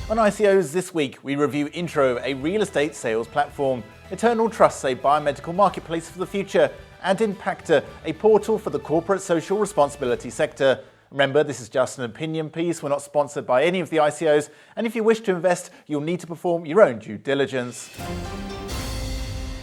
On ICOs this week, we review Intro, a real estate sales platform, Eternal Trust, a biomedical marketplace for the future, and Inpactor, a portal for the corporate social responsibility sector. Remember, this is just an opinion piece. We're not sponsored by any of the ICOs, and if you wish to invest, you'll need to perform your own due diligence.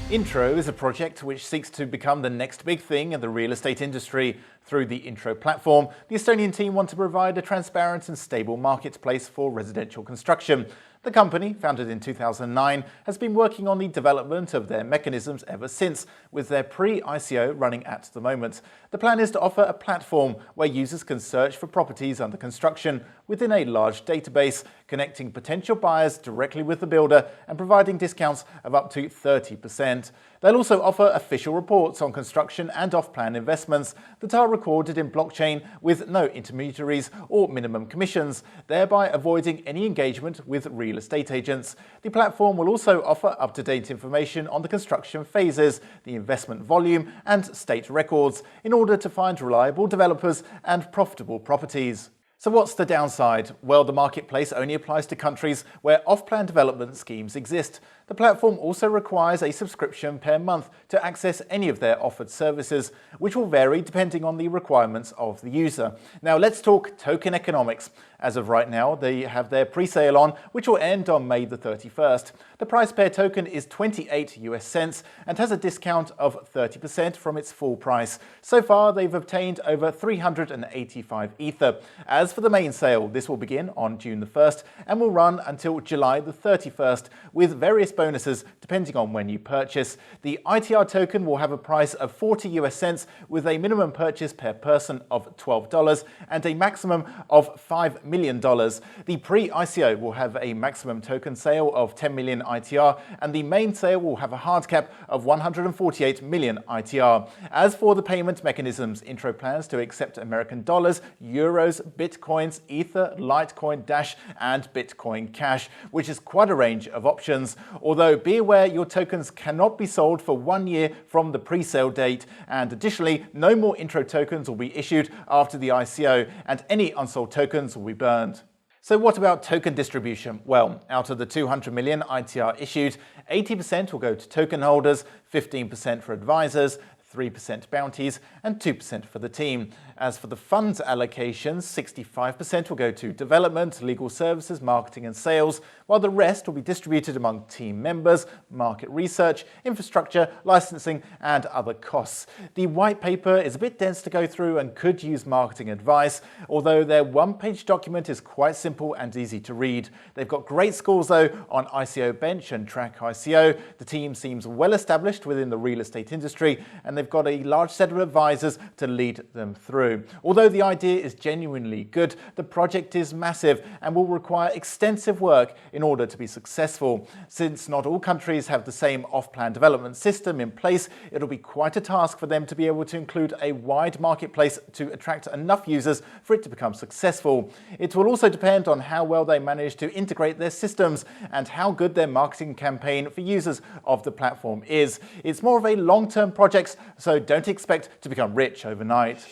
Intro is a project which seeks to become the next big thing in the real estate industry. Through the Intro platform, the Estonian team want to provide a transparent and stable marketplace for residential construction. The company, founded in 2009, has been working on the development of their mechanisms ever since, with their pre-ICO running at the moment. The plan is to offer a platform where users can search for properties under construction within a large database, connecting potential buyers directly with the builder and providing discounts of up to 30%. They'll also offer official reports on construction and off-plan investments that are recorded in blockchain with no intermediaries or minimum commissions, thereby avoiding any engagement with real estate agents. The platform will also offer up-to-date information on the construction phases, the investment volume, and state records in order to find reliable developers and profitable properties. So what's the downside? Well, the marketplace only applies to countries where off-plan development schemes exist. The platform also requires a subscription per month to access any of their offered services, which will vary depending on the requirements of the user. Now let's talk token economics. As of right now, they have their pre-sale on, which will end on May the 31st. The price per token is 28 US cents and has a discount of 30% from its full price. So far, they've obtained over 385 Ether. As for the main sale, this will begin on June the 1st and will run until July the 31st, with various bonuses depending on when you purchase. The ITR token will have a price of 40 US cents with a minimum purchase per person of $12 and a maximum of $5 million. The pre-ICO will have a maximum token sale of 10 million ITR, and the main sale will have a hard cap of 148 million ITR. As for the payment mechanisms, Intro plans to accept American dollars, euros, bitcoins, Ether, Litecoin, Dash, and Bitcoin Cash, which is quite a range of options. Although be aware your tokens cannot be sold for 1 year from the pre-sale date, and additionally, no more Intro tokens will be issued after the ICO, and any unsold tokens will be burned. So what about token distribution? Well, out of the 200 million ITR issued, 80% will go to token holders, 15% for advisors, 3% bounties, and 2% for the team. As for the funds allocations, 65% will go to development, legal services, marketing and sales, while the rest will be distributed among team members, market research, infrastructure, licensing, and other costs. The white paper is a bit dense to go through and could use marketing advice, although their one-page document is quite simple and easy to read. They've got great scores though on ICO Bench and Track ICO. The team seems well established within the real estate industry, and they've got a large set of advisors to lead them through. Although the idea is genuinely good, the project is massive and will require extensive work in order to be successful. Since not all countries have the same off-plan development system in place, it'll be quite a task for them to be able to include a wide marketplace to attract enough users for it to become successful. It will also depend on how well they manage to integrate their systems and how good their marketing campaign for users of the platform is. It's more of a long-term project, so don't expect to become rich overnight.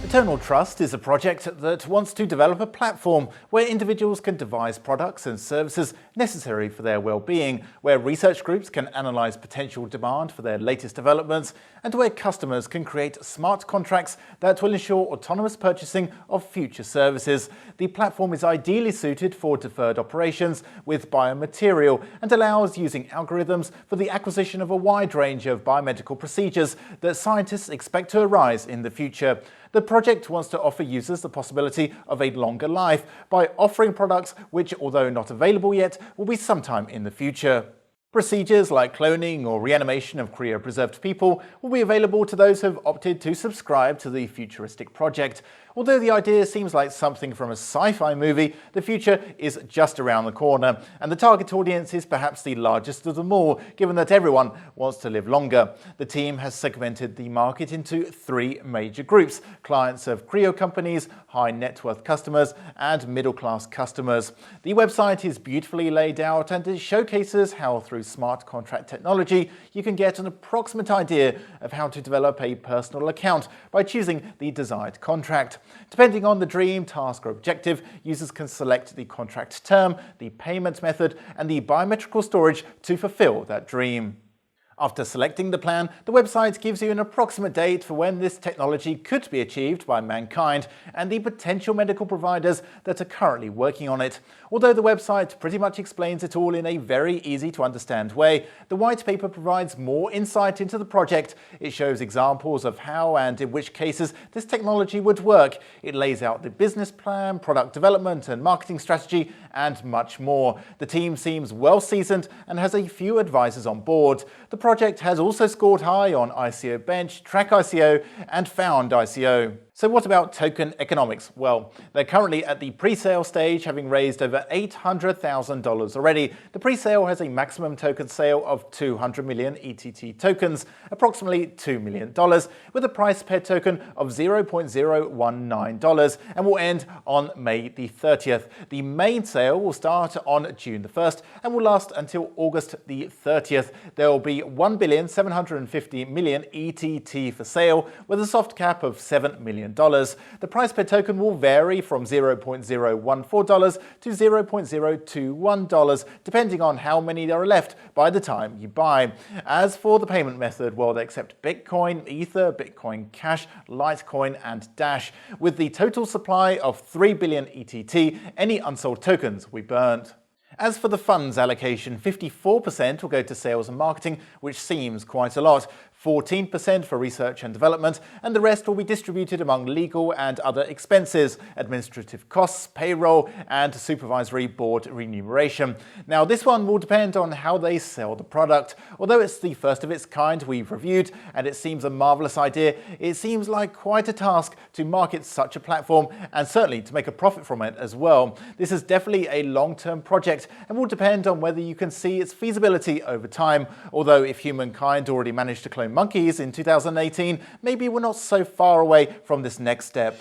Eternal Trust is a project that wants to develop a platform where individuals can devise products and services necessary for their well-being, where research groups can analyze potential demand for their latest developments, and where customers can create smart contracts that will ensure autonomous purchasing of future services. The platform is ideally suited for deferred operations with biomaterial and allows using algorithms for the acquisition of a wide range of biomedical procedures that scientists expect to arise in the future. The project wants to offer users the possibility of a longer life by offering products which, although not available yet, will be sometime in the future. Procedures like cloning or reanimation of cryopreserved people will be available to those who have opted to subscribe to the futuristic project. Although the idea seems like something from a sci-fi movie, the future is just around the corner, and the target audience is perhaps the largest of them all, given that everyone wants to live longer. The team has segmented the market into 3 major groups: clients of cryo companies, high net worth customers, and middle class customers. The website is beautifully laid out and it showcases how through through smart contract technology, you can get an approximate idea of how to develop a personal account by choosing the desired contract. Depending on the dream, task, or objective, users can select the contract term, the payment method, and the biometrical storage to fulfill that dream. After selecting the plan, the website gives you an approximate date for when this technology could be achieved by mankind and the potential medical providers that are currently working on it. Although the website pretty much explains it all in a very easy to understand way, the white paper provides more insight into the project. It shows examples of how and in which cases this technology would work. It lays out the business plan, product development and marketing strategy, and much more. The team seems well seasoned and has a few advisors on board. The project has also scored high on ICO Bench, Track ICO, and Found ICO. So what about token economics? Well, they're currently at the pre-sale stage, having raised over $800,000 already. The pre-sale has a maximum token sale of 200 million ETT tokens, approximately $2 million, with a price per token of $0.019, and will end on May the 30th. The main sale will start on June the 1st and will last until August the 30th. There will be 1,750 million ETT for sale, with a soft cap of $7 million. The price per token will vary from $0.014 to $0.021, depending on how many there are left by the time you buy. As for the payment method, well, they accept Bitcoin, Ether, Bitcoin Cash, Litecoin, and Dash. With the total supply of 3 billion ETT, any unsold tokens will be burnt. As for the funds allocation, 54% will go to sales and marketing, which seems quite a lot. 14% for research and development, and the rest will be distributed among legal and other expenses, administrative costs, payroll, and supervisory board remuneration. Now, this one will depend on how they sell the product. Although it's the first of its kind we've reviewed, and it seems a marvelous idea, it seems like quite a task to market such a platform, and certainly to make a profit from it as well. This is definitely a long-term project, and will depend on whether you can see its feasibility over time. Although if humankind already managed to clone monkeys in 2018, maybe we're not so far away from this next step.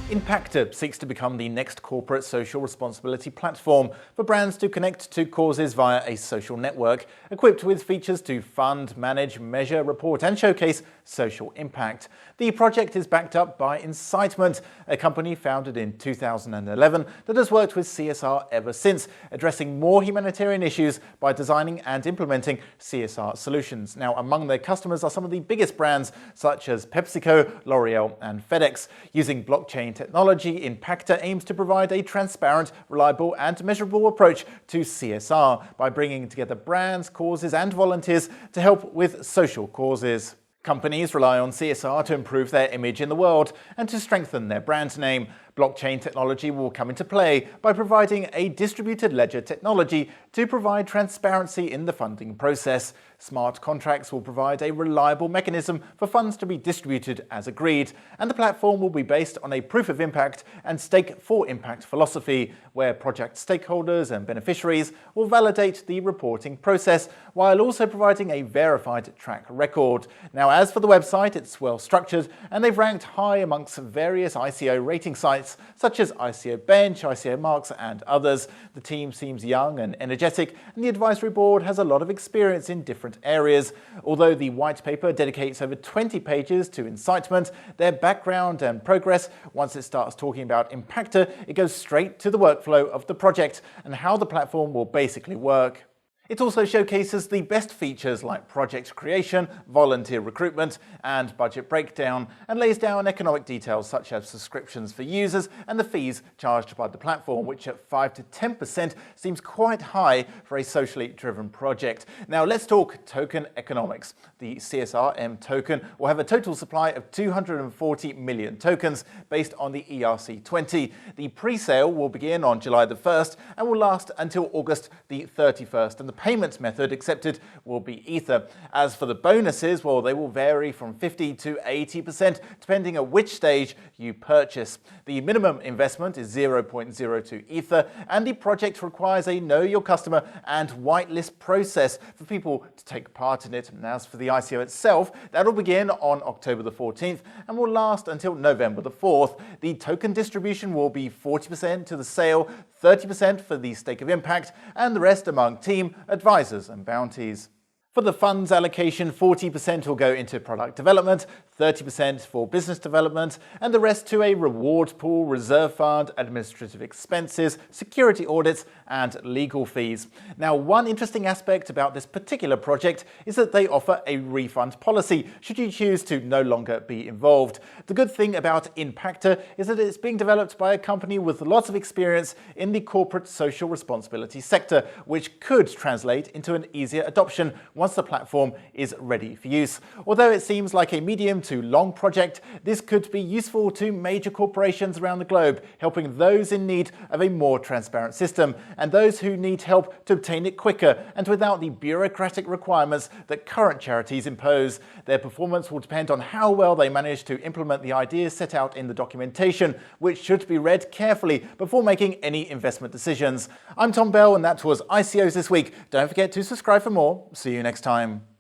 Inpactor seeks to become the next corporate social responsibility platform for brands to connect to causes via a social network, equipped with features to fund, manage, measure, report, and showcase social impact. The project is backed up by Incitement, a company founded in 2011 that has worked with CSR ever since, addressing more humanitarian issues by designing and implementing CSR solutions. Now, among their customers are some of the biggest brands such as PepsiCo, L'Oreal, and FedEx. Using blockchain technology, Inpactor aims to provide a transparent, reliable, and measurable approach to CSR by bringing together brands, causes, and volunteers to help with social causes. Companies rely on CSR to improve their image in the world and to strengthen their brand name. Blockchain technology will come into play by providing a distributed ledger technology to provide transparency in the funding process. Smart contracts will provide a reliable mechanism for funds to be distributed as agreed, and the platform will be based on a proof of impact and stake for impact philosophy, where project stakeholders and beneficiaries will validate the reporting process while also providing a verified track record. Now, as for the website, it's well structured, and they've ranked high amongst various ICO rating sites such as ICO Bench, ICO Marks, and others. The team seems young and energetic, and the advisory board has a lot of experience in different areas. Although the white paper dedicates over 20 pages to Incitement, their background and progress, once it starts talking about Inpactor, it goes straight to the workflow of the project and how the platform will basically work. It also showcases the best features like project creation, volunteer recruitment, and budget breakdown, and lays down economic details such as subscriptions for users and the fees charged by the platform, which at 5 to 10% seems quite high for a socially driven project. Now let's talk token economics. The CSRM token will have a total supply of 240 million tokens based on the ERC20. The pre-sale will begin on July the 1st and will last until August the 31st, and the payment method accepted will be Ether. As for the bonuses, well, they will vary from 50 to 80% depending on which stage you purchase. The minimum investment is 0.02 Ether, and the project requires a know your customer and whitelist process for people to take part in it. And as for the ICO itself, that will begin on October the 14th and will last until November the 4th. The token distribution will be 40% to the sale, 30% for the stake of impact, and the rest among team, advisors, and bounties. For the funds allocation, 40% will go into product development, 30% for business development, and the rest to a reward pool, reserve fund, administrative expenses, security audits, and legal fees. Now, one interesting aspect about this particular project is that they offer a refund policy should you choose to no longer be involved. The good thing about Inpactor is that it's being developed by a company with lots of experience in the corporate social responsibility sector, which could translate into an easier adoption once the platform is ready for use. Although it seems like a medium to long project, this could be useful to major corporations around the globe, helping those in need of a more transparent system and those who need help to obtain it quicker and without the bureaucratic requirements that current charities impose. Their performance will depend on how well they manage to implement the ideas set out in the documentation, which should be read carefully before making any investment decisions. I'm Tom Bell, and that was ICOs this week. Don't forget to subscribe for more. See you next time.